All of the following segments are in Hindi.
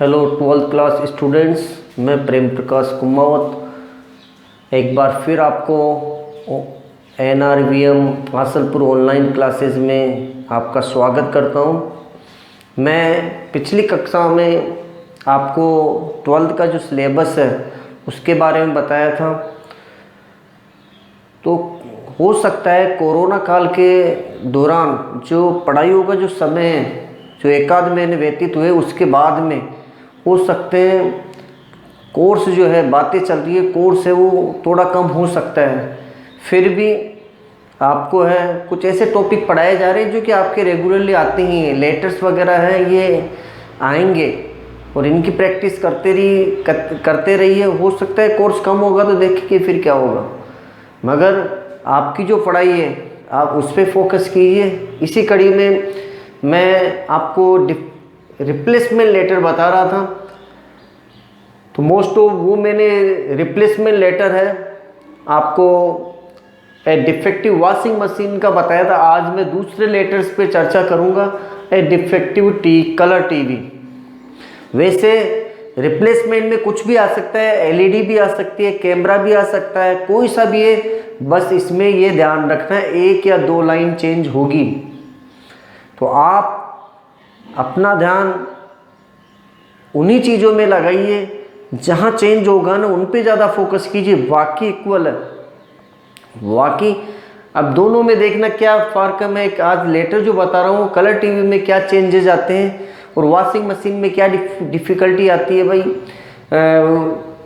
हेलो 12th क्लास स्टूडेंट्स, मैं प्रेम प्रकाश कुमावत एक बार फिर आपको NRVM हासलपुर ऑनलाइन क्लासेस में आपका स्वागत करता हूं। मैं पिछली कक्षा में आपको 12th का जो सिलेबस है उसके बारे में बताया था। तो हो सकता है कोरोना काल के दौरान जो पढ़ाइयों का जो समय है, जो एक आध महीने व्यतीत हुए, उसके बाद में हो सकते हैं कोर्स जो है, बातें चल रही है, कोर्स है वो थोड़ा कम हो सकता है। फिर भी आपको है कुछ ऐसे टॉपिक पढ़ाए जा रहे हैं जो कि आपके रेगुलरली आते ही हैं, लेटर्स वगैरह हैं, ये आएंगे और इनकी प्रैक्टिस करते रहिए। हो सकता है कोर्स कम होगा तो देखिए फिर क्या होगा, मगर आपकी जो पढ़ाई है आप उस पर फोकस कीजिए। इसी कड़ी में मैं आपको रिप्लेसमेंट लेटर बता रहा था, तो मोस्ट ऑफ वो मैंने रिप्लेसमेंट लेटर है आपको डिफेक्टिव वॉशिंग मशीन का बताया था। आज मैं दूसरे लेटर्स पे चर्चा करूंगा, डिफेक्टिव कलर टीवी। वैसे रिप्लेसमेंट में कुछ भी आ सकता है, LED भी आ सकती है, कैमरा भी आ सकता है, कोई सा भी है, बस इसमें ये ध्यान रखना है एक या दो लाइन चेंज होगी। तो आप अपना ध्यान उन्हीं चीज़ों में लगाइए जहाँ चेंज होगा ना, उन पे ज़्यादा फोकस कीजिए। बाकी इक्वल है, बाकी अब दोनों में देखना क्या फ़र्क है। मैं एक आज लेटर जो बता रहा हूँ, कलर टीवी में क्या चेंजेस आते हैं और वॉशिंग मशीन में क्या डिफ़िकल्टी आती है। भाई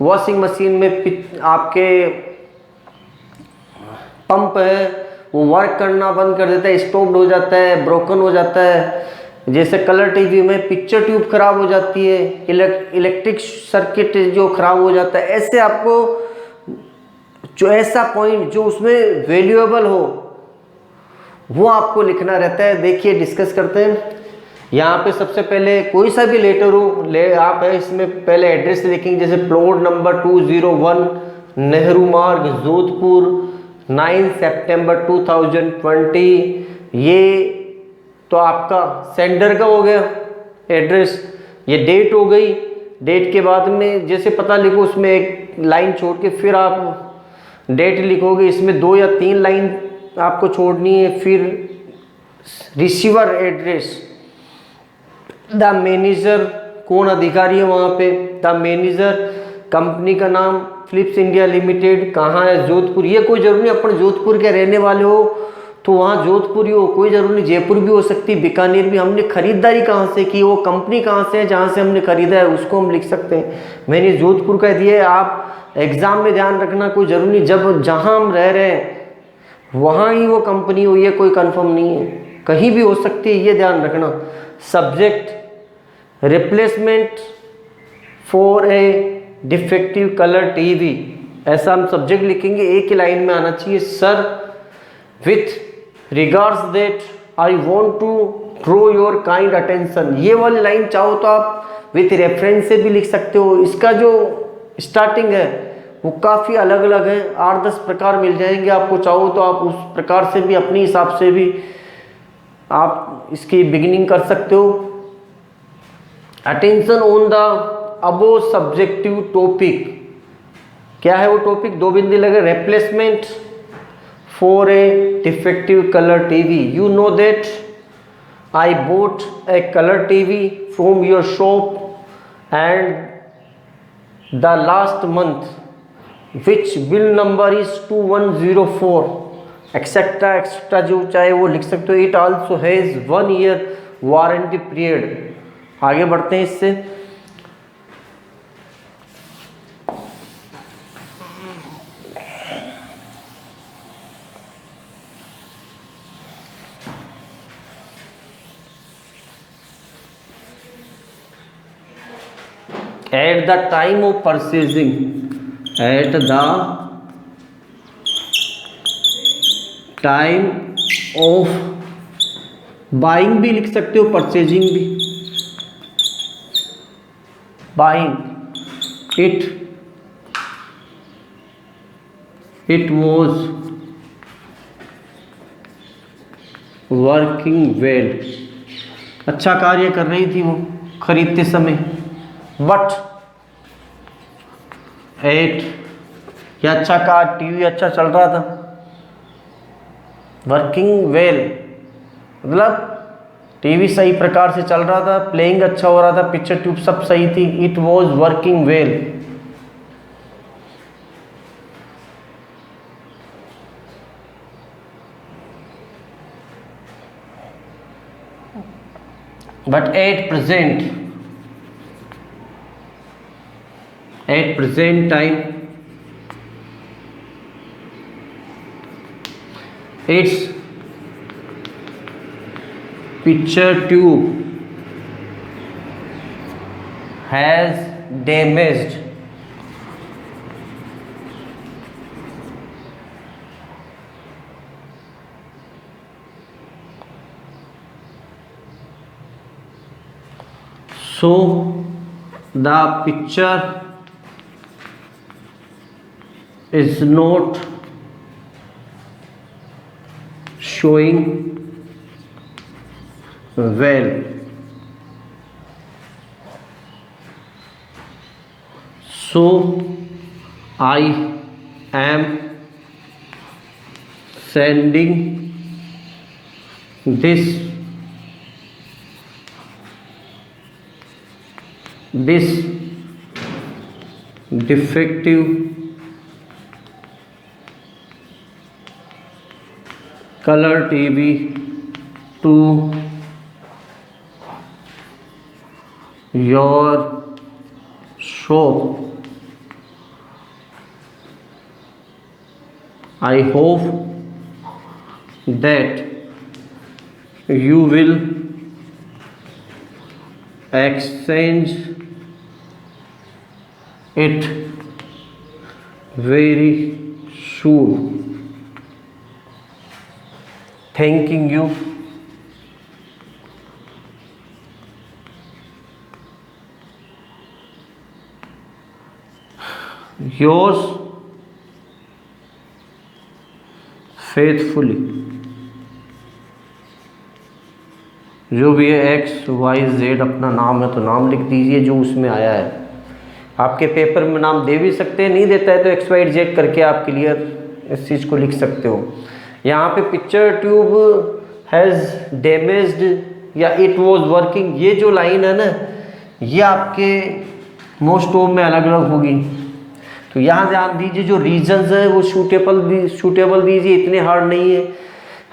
वॉशिंग मशीन में आपके पंप है वो वर्क करना बंद कर देता है, स्टॉप्ड हो जाता है, ब्रोकन हो जाता है। जैसे कलर टीवी में पिक्चर ट्यूब खराब हो जाती है, इलेक्ट्रिक सर्किट जो खराब हो जाता है। ऐसे आपको जो ऐसा पॉइंट जो उसमें वैल्यूएबल हो वो आपको लिखना रहता है। देखिए डिस्कस करते हैं। यहाँ पे सबसे पहले कोई सा भी लेटर हो ले आप है, इसमें पहले एड्रेस लिखेंगे, जैसे प्लॉट नंबर 201 नेहरू मार्ग जोधपुर 9 सितंबर 2020। ये तो आपका सेंडर का हो गया एड्रेस। ये डेट हो गई, डेट के बाद में जैसे पता लिखो उसमें एक लाइन छोड़ के फिर आप डेट लिखोगे, इसमें 2 या 3 लाइन आपको छोड़नी है। फिर रिसीवर एड्रेस, द मैनेजर कौन अधिकारी है वहाँ पे, द मैनेजर, कंपनी का नाम फिलिप्स इंडिया लिमिटेड, कहाँ है, जोधपुर। ये कोई जरूरी नहीं अपन जोधपुर के रहने वाले हो तो वहाँ जोधपुर ही हो, कोई जरूरी नहीं, जयपुर भी हो सकती, बीकानेर भी। हमने खरीदारी कहाँ से की, वो कंपनी कहाँ से है जहाँ से हमने खरीदा है, उसको हम लिख सकते हैं। मैंने जोधपुर का दिया है। आप एग्जाम में ध्यान रखना, कोई जरूरी नहीं जब जहाँ हम रह रहे हैं वहाँ ही वो कंपनी हो, ये कोई कंफर्म नहीं है, कहीं भी हो सकती है, ये ध्यान रखना। Subject replacement for a defective colour TV, ऐसा हम सब्जेक्ट लिखेंगे, एक ही लाइन में आना चाहिए। Sir with regards that I want to draw your kind attention, ये वाली लाइन चाहो तो आप विथ रेफरेंस से भी लिख सकते हो। इसका जो स्टार्टिंग है वो काफ़ी अलग अलग है, 8-10 प्रकार मिल जाएंगे आपको, चाहो तो आप उस प्रकार से भी अपने हिसाब से भी आप इसकी बिगिनिंग कर सकते हो। Attention on the above subjective topic, क्या है वो टॉपिक, 2 बिंदु लगे, replacement for a defective colour TV. You know that I bought A colour TV from your shop and the last month which bill number is 2104 etcetera etcetera, जो चाहे वो लिख सकते हो। It also has 1 year warranty period. आगे बढ़ते हैं इससे। At the time of purchasing, at the time of buying भी लिख सकते हो, परचेजिंग भी, buying it was working well, अच्छा कार्य कर रही थी वो खरीदते समय। बट 8 ये अच्छा कहा, टीवी अच्छा चल रहा था, वर्किंग वेल मतलब टीवी सही प्रकार से चल रहा था, प्लेइंग अच्छा हो रहा था, पिक्चर ट्यूब सब सही थी, it was working well. But at present time its picture tube has damaged so the picture is not showing well, so I am sending this defective color TV to your shop. I hope that you will exchange it very soon. Thanking you. Yours faithfully. जो भी है XYZ अपना नाम है तो नाम लिख दीजिए जो उसमें आया है। आपके पेपर में नाम दे भी सकते हैं, नहीं देता है तो XYZ करके आप क्लियर इस चीज़ को लिख सकते हो। यहाँ पे पिक्चर ट्यूब हैज़ डैमेज्ड या इट वॉज वर्किंग, ये जो लाइन है ना ये आपके मोस्ट ऑफ में अलग अलग होगी, तो यहाँ ध्यान दीजिए जो रीजंस है वो सूटेबल दीजिए, इतने हार्ड नहीं है।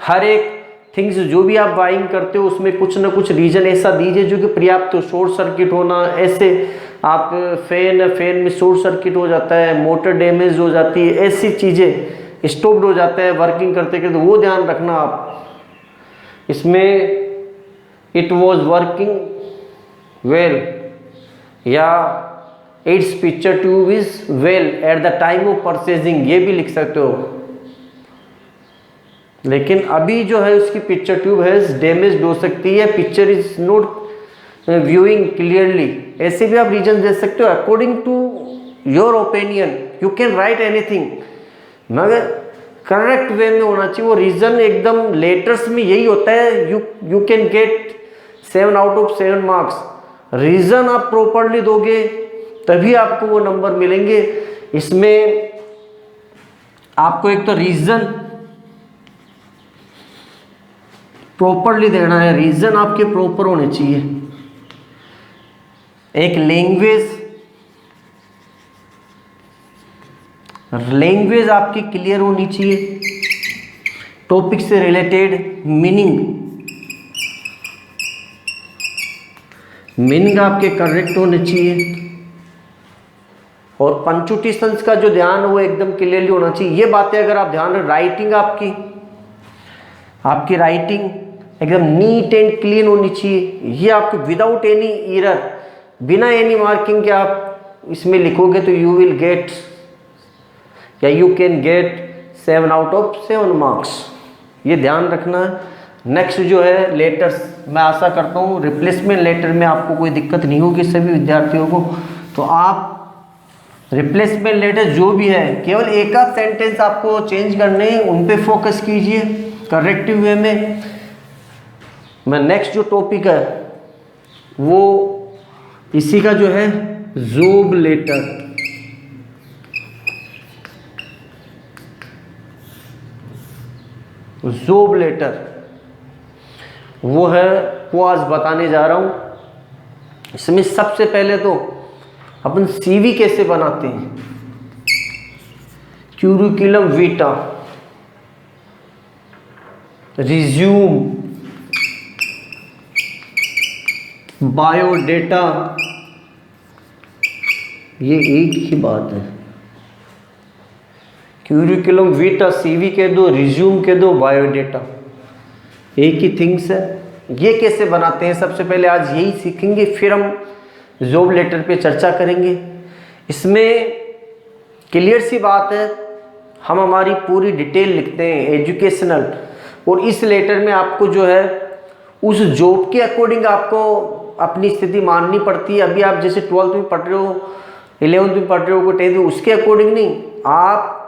हर एक थिंग्स जो भी आप बाइंग करते हो उसमें कुछ ना कुछ रीजन ऐसा दीजिए जो कि पर्याप्त हो, शॉर्ट सर्किट होना, ऐसे आप फैन में शॉर्ट सर्किट हो जाता है, मोटर डैमेज हो जाती है, ऐसी चीज़ें स्टॉप्ड हो जाता है वर्किंग करते करते, वो ध्यान रखना आप। इसमें इट वॉज वर्किंग वेल या it's picture tube is well at the time of purchasing, ये भी लिख सकते हो। लेकिन अभी जो है उसकी पिक्चर ट्यूब है डैमेज हो सकती है, picture is not viewing clearly, ऐसे भी आप रीजन दे सकते हो। According to your opinion you can write anything, मगर करेक्ट वे में होना चाहिए वो रीजन। एकदम लेटर्स में यही होता है, you can get 7 out of 7 marks. Reason आप प्रॉपरली दोगे तभी आपको वो नंबर मिलेंगे। इसमें आपको एक तो रीजन प्रॉपरली देना है, रीजन आपके प्रॉपर होने चाहिए। एक लैंग्वेज आपकी क्लियर होनी चाहिए, टॉपिक से रिलेटेड मीनिंग आपके करेक्ट होने चाहिए, और पंक्चुएशंस का जो ध्यान है वो एकदम क्लियरली होना चाहिए। ये बातें अगर आप ध्यान रखें, राइटिंग आपकी राइटिंग एकदम नीट एंड क्लीन होनी चाहिए। ये आपको विदाउट एनी एरर, बिना एनी मार्किंग के आप इसमें लिखोगे तो यू विल गेट या you can get 7 out of 7 marks, ये ध्यान रखना है। नेक्स्ट जो है लेटर्स, मैं आशा करता हूँ रिप्लेसमेंट लेटर में आपको कोई दिक्कत नहीं होगी सभी विद्यार्थियों को। तो आप रिप्लेसमेंट लेटर जो भी है केवल एक आध सेंटेंस आपको चेंज करने हैं, उन पे फोकस कीजिए करेक्टिव वे में। मैं नेक्स्ट जो टॉपिक है वो इसी का जो है जॉब लेटर। जॉब लेटर वो है, वो आज बताने जा रहा हूं। इसमें सबसे पहले तो अपन सीवी कैसे बनाते हैं, क्यूरिकुलम वीटा, रिज्यूम, बायोडेटा, ये एक ही बात है। क्यूरिकुलम वीटा सीवी कह दो, रिज्यूम कह दो, बायोडेटा, एक ही थिंग्स है। ये कैसे बनाते हैं सबसे पहले आज यही सीखेंगे, फिर हम जॉब लेटर पे चर्चा करेंगे। इसमें क्लियर सी बात है, हम हमारी पूरी डिटेल लिखते हैं एजुकेशनल, और इस लेटर में आपको जो है उस जॉब के अकॉर्डिंग आपको अपनी स्थिति माननी पड़ती है। अभी आप जैसे 12th में पढ़ रहे हो, 11th में पढ़ रहे हो, 10th में, उसके अकॉर्डिंग नहीं। आप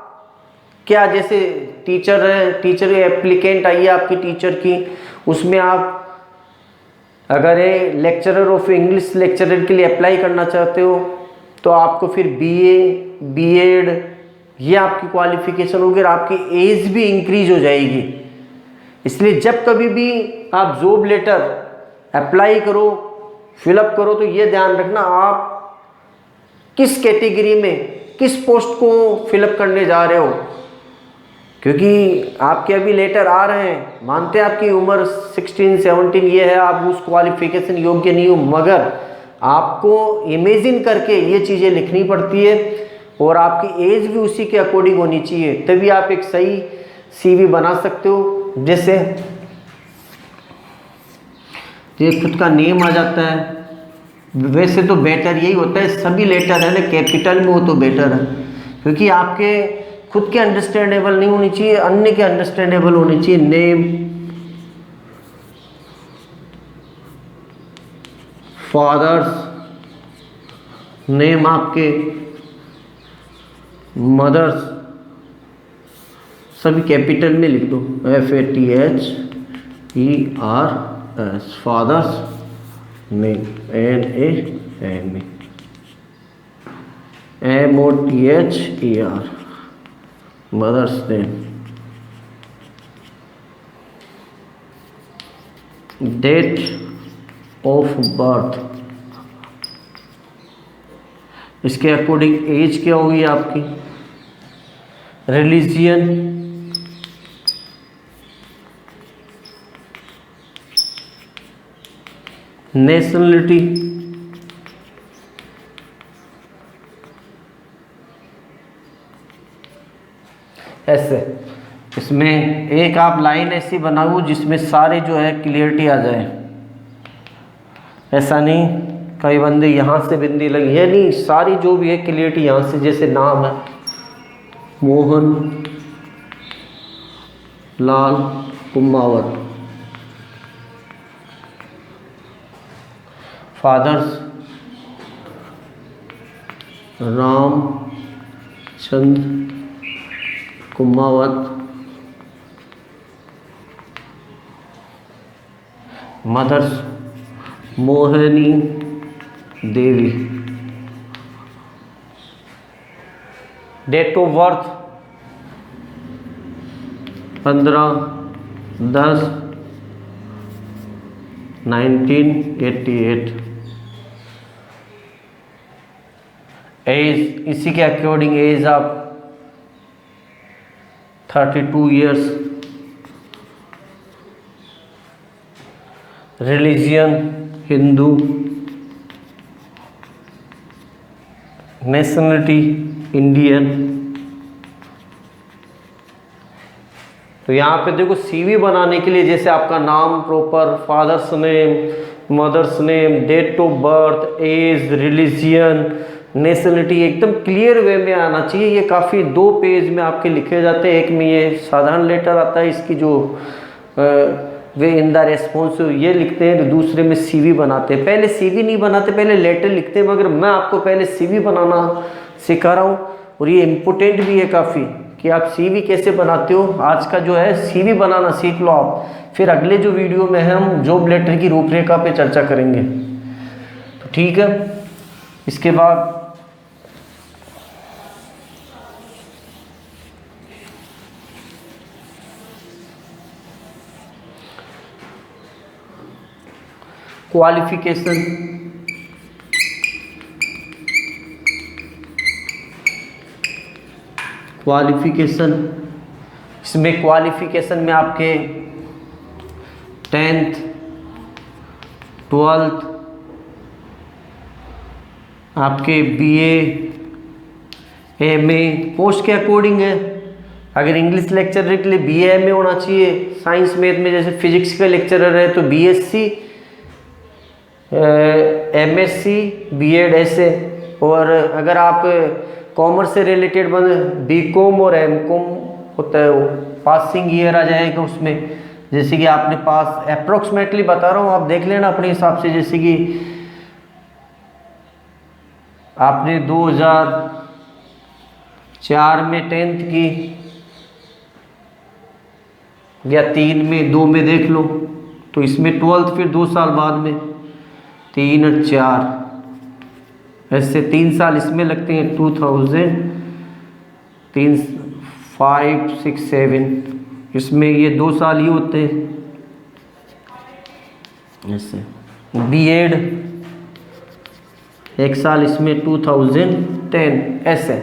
क्या जैसे टीचर है, टीचर एप्लीकेंट आई है आपकी टीचर की, उसमें आप अगर ये लेक्चरर ऑफ इंग्लिश लेक्चरर के लिए अप्लाई करना चाहते हो तो आपको फिर बीए, बीएड, ये आपकी क्वालिफिकेशन होगी और आपकी एज भी इंक्रीज हो जाएगी। इसलिए जब कभी भी आप जॉब लेटर अप्लाई करो, फिलअप करो, तो ये ध्यान रखना आप किस कैटेगरी में, किस पोस्ट को फिलअप करने जा रहे हो। क्योंकि आपके अभी लेटर आ रहे हैं, मानते हैं आपकी उम्र 16, 17 ये है, आप उस क्वालिफिकेशन योग्य नहीं हो, मगर आपको इमेजिन करके ये चीज़ें लिखनी पड़ती है और आपकी एज भी उसी के अकॉर्डिंग होनी चाहिए, तभी आप एक सही सीवी बना सकते हो। जैसे ये खुद का नेम आ जाता है, वैसे तो बेटर यही होता है, सभी लेटर है ना कैपिटल में हो तो बेटर है, क्योंकि आपके खुद के अंडरस्टैंडेबल नहीं होनी चाहिए, अन्य के अंडरस्टैंडेबल होनी चाहिए। नेम, फादर्स नेम, आपके मदर्स, सभी कैपिटल में लिख दो, FATHERS, father's name, NAME, MOTHER, mother's name. Date of birth, इसके अकॉर्डिंग एज क्या होगी आपकी। रिलीजियन, नेशनलिटी, ऐसे इसमें एक आप लाइन ऐसी बनाओ जिसमें सारे जो है क्लियरिटी आ जाए। ऐसा नहीं कई बंदे यहाँ से बिंदी लगी है, नहीं, सारी जो भी है क्लियरिटी यहाँ से। जैसे नाम है Mohan Lal Kumawat, fathers Ramchandra Kumawat, mothers Mohini Devi. Date of birth 15/10/1988। Age इसी के अकॉर्डिंग एज आप 32 years. Religion Hindu. Nationality Indian. तो यहाँ पे देखो सीवी बनाने के लिए जैसे आपका नाम proper, father's name, mother's name, date of birth, age, religion, nationality एकदम क्लियर वे में आना चाहिए। ये काफ़ी 2 पेज में आपके लिखे जाते हैं। एक में ये साधारण लेटर आता है, इसकी जो वे इन द रेस्पॉन्स ये लिखते हैं, तो दूसरे में सीवी बनाते हैं। पहले सीवी नहीं बनाते, पहले लेटर लिखते हैं, मगर मैं आपको पहले सीवी बनाना सिखा रहा हूँ। और ये इम्पोर्टेंट भी है काफ़ी कि आप सीवी कैसे बनाते हो। आज का जो है सीवी बनाना सीख लो आप, फिर अगले जो वीडियो में है हम जॉब लेटर की रूपरेखा पे चर्चा करेंगे। तो ठीक है, इसके बाद क्वालिफिकेशन, इसमें क्वालिफिकेशन में आपके 10th 12th, आपके BA MA पोस्ट के अकॉर्डिंग है। अगर इंग्लिश लेक्चरर के लिए BA MA होना चाहिए, साइंस मैथ में जैसे फिजिक्स का लेक्चरर है तो BSc MSc B.Ed ऐसे। और अगर आप कॉमर्स से रिलेटेड BCom और MCom होता है, वो पासिंग ईयर आ जाएगा उसमें। जैसे कि आपने पास अप्रोक्सीमेटली बता रहा हूँ, आप देख लेना अपने हिसाब से। जैसे कि आपने 2004 में 10th की, या 3 में 2 में देख लो, तो इसमें 12th फिर 2 साल बाद में, 3 और 4 ऐसे 3 साल इसमें लगते हैं। 2000 3 5 6 7 इसमें ये 2 साल ही होते हैं ऐसे। B.Ed 1 साल इसमें 2010 ऐसे।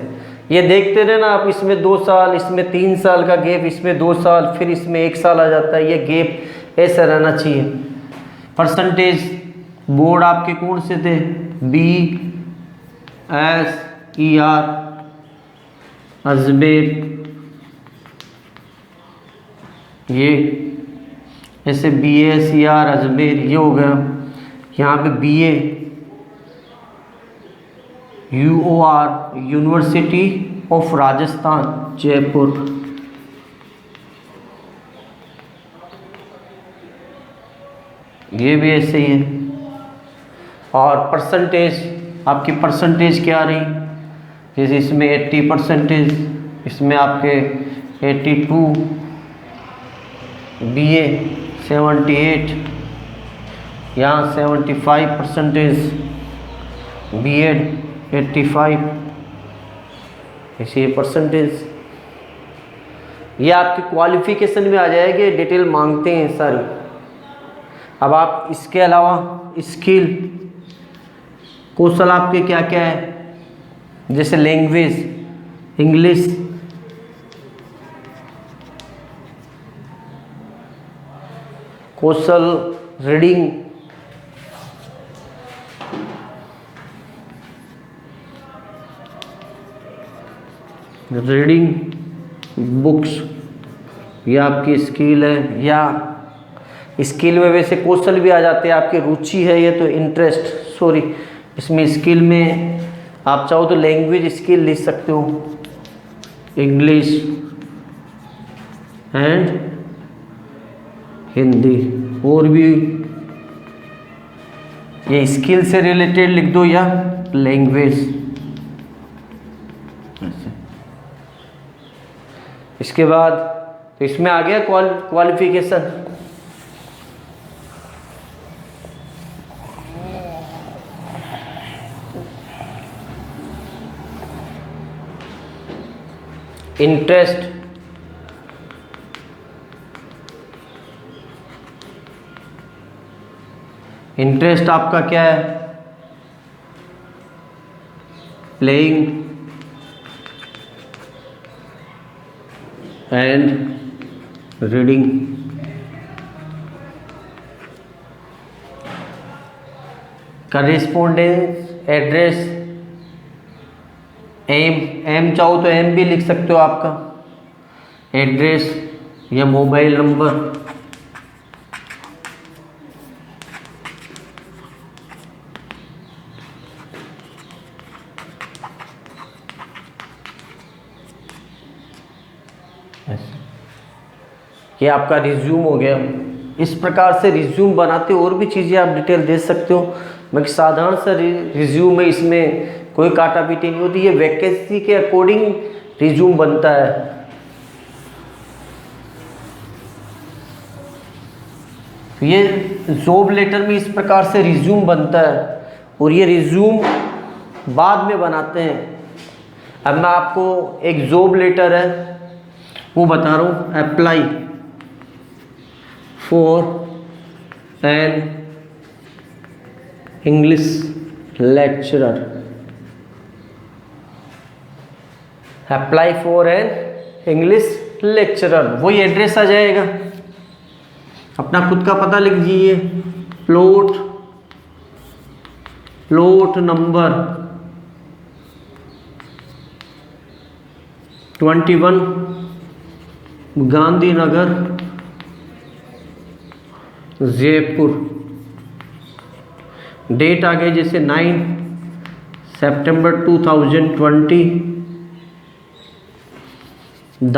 ये देखते रहना आप, इसमें 2 साल, इसमें 3 साल का गैप, इसमें 2 साल, फिर इसमें 1 साल आ जाता है। ये गैप ऐसा रहना चाहिए। परसेंटेज बोर्ड आपके कौन से थे? BSER अजमेर, ये ऐसे BSER अजमेर ये हो गया। यहाँ पे BA UOR university of Rajasthan Jaipur, ये भी ऐसे ही है। और परसेंटेज, आपकी परसेंटेज क्या रही? जैसे इसमें 80%, इसमें आपके 82, BA 78, यहाँ 75%, B.Ed 85, ऐसे परसेंटेज। ये आपकी क्वालिफिकेशन में आ जाएगी, डिटेल मांगते हैं सारी। अब आप इसके अलावा स्किल कौशल आपके क्या क्या है? जैसे लैंग्वेज, इंग्लिश, कौशल रीडिंग, बुक्स, ये आपकी स्किल है। या स्किल में वैसे कौशल भी आ जाते हैं, आपकी रुचि है ये तो इंटरेस्ट, सॉरी, इसमें स्किल में आप चाहो तो लैंग्वेज स्किल लिख सकते हो, इंग्लिश एंड हिंदी। और भी ये स्किल से रिलेटेड लिख दो या लैंग्वेज। इसके बाद तो इसमें आ गया क्वालिफिकेशन। इंटरेस्ट, इंटरेस्ट आपका क्या है? Playing and reading. Correspondence, address, एम चाहो तो एम भी लिख सकते हो आपका, एड्रेस या मोबाइल नंबर। ये आपका रिज्यूम हो गया। इस प्रकार से रिज्यूम बनाते और भी चीज़ें आप डिटेल दे सकते हो। मैं साधारण सा रिज्यूम है, इसमें कोई काटा पीटी नहीं होती। ये वैकेंसी के अकॉर्डिंग रिज्यूम बनता है। ये जॉब लेटर में इस प्रकार से रिज्यूम बनता है। और ये रिज्यूम बाद में बनाते हैं। अब मैं आपको एक जॉब लेटर है वो बता रहा हूँ। Apply for an English lecturer, apply for an English lecturer, वही एड्रेस आ जाएगा। अपना खुद का पता लिख दीजिए। Plot number 21 Gandhinagar Jaipur. Date आ गई जैसे 9 सितंबर 2020। The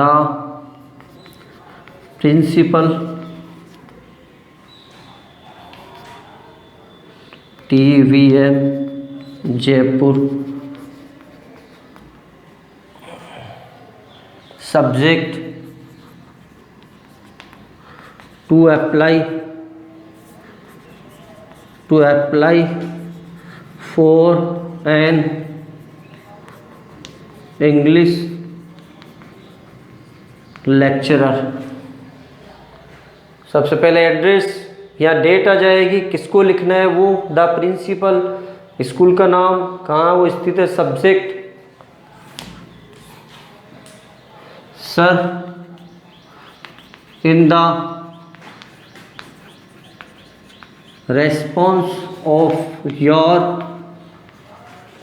principal TVM Jaipur. Subject to apply for an English lecturer. सबसे पहले एड्रेस या डेट आ जाएगी, किसको लिखना है वो, द प्रिंसिपल, स्कूल का नाम, कहाँ वो स्थित है, subject sir in the response of your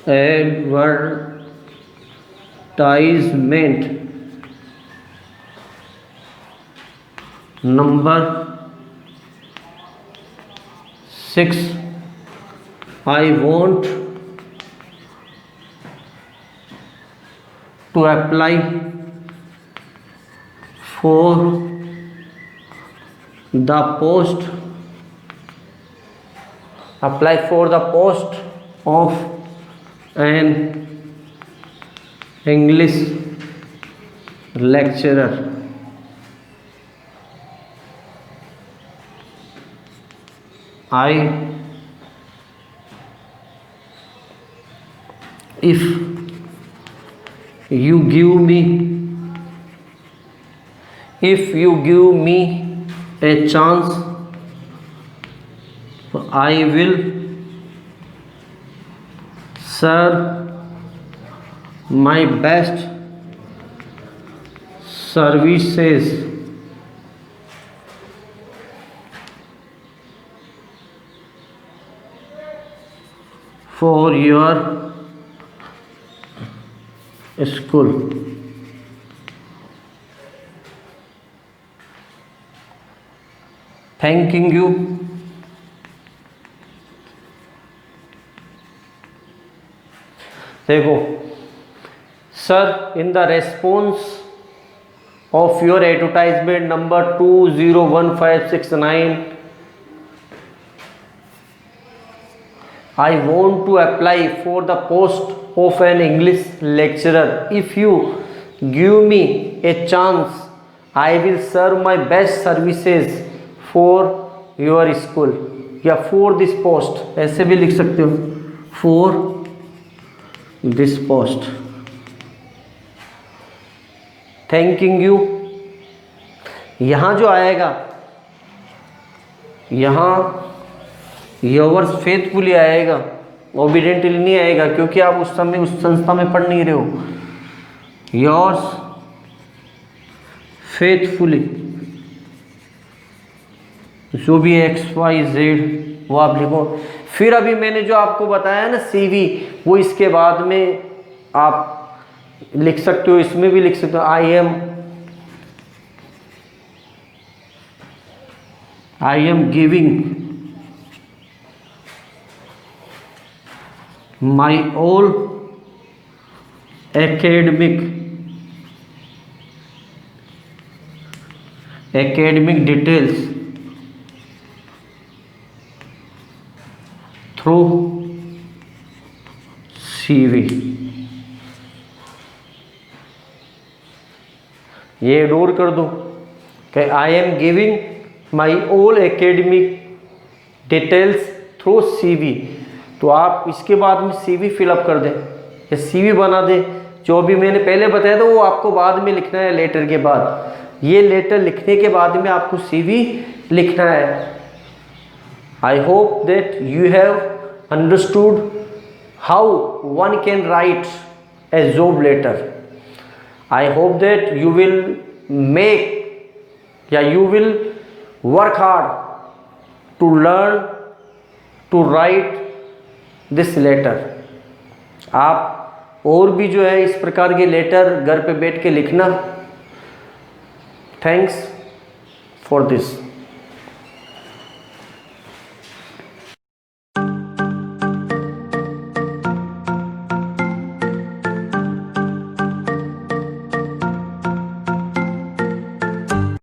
advertisement number 6 I want to apply for the post of an English lecturer. If you give me a chance, I will serve my best services for your school. Thanking you. देखो, sir in the response of your advertisement number 201569 I want to apply for the post of an English lecturer. If you give me a chance, I will serve my best services for your school. या for this post ऐसे भी लिख सकते हो, for this post. Thanking you. यहाँ जो आएगा, यहाँ योवर्स फेथफुली आएगा, ओबीडियंटली नहीं आएगा, क्योंकि आप उस समय उस संस्था में पढ़ नहीं रहे हो। योर्स फेथफुली, जो भी XYZ वो आप लिखो। फिर अभी मैंने जो आपको बताया ना CV, वो इसके बाद में आप लिख सकते हो, इसमें भी लिख सकते हो। I am giving my all academic details through CV. ये इग्नोर कर दो कि I am giving my all academic details through CV। तो आप इसके बाद में CV फिलअप कर दें या CV बना दें। जो भी मैंने पहले बताया था वो आपको बाद में लिखना है लेटर के बाद। ये लेटर लिखने के बाद में आपको CV लिखना है। I hope that you have understood how one can write a job letter. I hope that you will you will work hard to learn to write this letter. आप और भी जो है इस प्रकार के लेटर घर पे बैठ के लिखना। Thanks for this.